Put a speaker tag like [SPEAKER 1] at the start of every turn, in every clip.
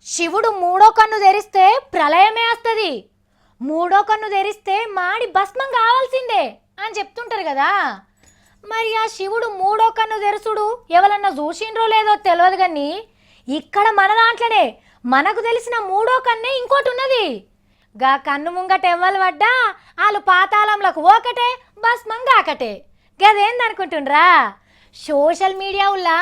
[SPEAKER 1] శివుడు మూడో కన్ను తెరిస్తే ప్రళయమే వస్తుంది, మూడో కన్ను తెరిస్తే మాడి భస్మం కావాల్సిందే అని చెప్తుంటారు కదా. మరి ఆ శివుడు మూడో కన్ను తెరుసుడు ఎవరన్నా చూసిండ్రో లేదో తెలియదు, కానీ ఇక్కడ మన దాంట్లోనే మనకు తెలిసిన మూడో కన్నే ఇంకోటి ఉన్నది. గా కన్ను ముంగట ఎవ్వలు పడ్డా వాళ్ళు పాతాళంలోకి ఒకటే భస్మం కాకటే. గదేందనుకుంటుండ్రా? సోషల్ మీడియా ఉల్లా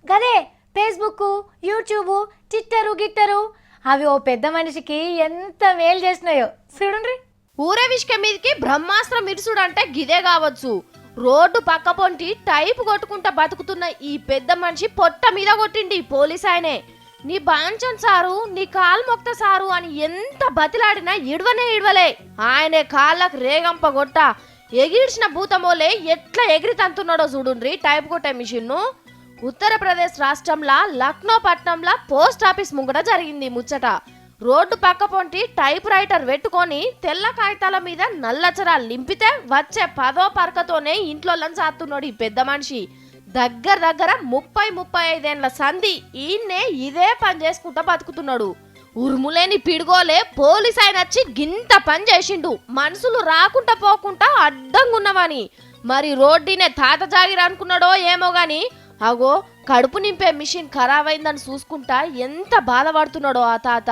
[SPEAKER 1] గదే ఫేస్బుక్, యూట్యూబ్, ట్విట్టరు గిట్టరు అవి ఓ పెద్ద మనిషికి ఎంత మేలు చేసినాయో చూడండి.
[SPEAKER 2] ఊరే విష్క మీదకి బ్రహ్మాస్త్రం ఇరుసుడు అంటే గిదే కావచ్చు. రోడ్డు పక్క పొంటి టైపు కొట్టుకుంటా బతుకుతున్న ఈ పెద్ద మనిషి పొట్ట మీద కొట్టిండి పోలీస్ ఆయనే. నీ బాంచన్ సారు, నీ కాలు మొక్త సారు అని ఎంత బతిలాడినా ఇడవలే. ఆయనే కాళ్ళకు రేగంప కొట్ట ఎగిడ్చిన భూతమోలే ఎట్లా ఎగిరి తంతున్నాడో చూడుండ్రి టైపు కొట్టే మిషన్ను. ఉత్తరప్రదేశ్ రాష్ట్రంలో లక్నో పట్నంలో పోస్ట్ ఆఫీస్ ముంగట జరిగింది ముచ్చట. రోడ్డు పక్క పొంటి టైప్ రైటర్ పెట్టుకొని తెల్ల కాగితాల మీద నల్లచరాలు నింపితే వచ్చే పదో పరకతోనే ఇంట్లో లంచాతున్నాడు ఈ పెద్ద మనిషి. దగ్గర 30-35 సంధి ఈయన్నే ఇదే పని చేసుకుంటా బతుకుతున్నాడు. ఉరుములేని పిడుగోలే పోలీస్ ఆయన వచ్చి గింత పని చేసిండు, మనుషులు రాకుండా పోకుండా అడ్డంగున్నవని. మరి రోడ్డునే తాత జాగిర అనుకున్నాడో ఏమో గాని అగో కడుపు నింపే మిషన్ ఖరాబ్ అయిందని చూసుకుంటా ఎంత బాధపడుతున్నాడో ఆ తాత.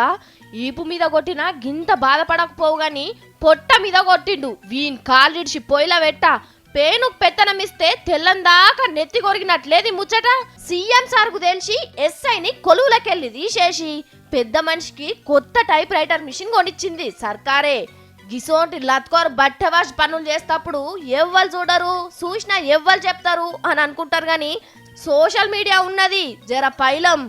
[SPEAKER 2] ఈపు మీద కొట్టినా గింత బాధపడకపోవు గాని పొట్ట మీద కొట్టిండు. వీన్ కాలిడిచి పొయ్యిల పెట్ట పేనుకు పెత్తనమిస్తే తెల్లందాకా నెత్తి కొరిగినట్లేది ముచ్చట. సీఎం సార్కు తెలిసి ఎస్ఐని కొలువులకెళ్ళి తీసేసి పెద్ద మనిషికి కొత్త టైప్ రైటర్ మిషన్ కొనిచ్చింది సర్కారే. గిసోంటి లత్కోర్ బట్టె వాష్ పనులు చేసేటప్పుడు ఎవ్వరు చూడరు, చూసినా ఎవ్వరు చెప్తారు అని అనుకుంటారు గాని సోషల్ మీడియా ఉన్నది జర పైలం.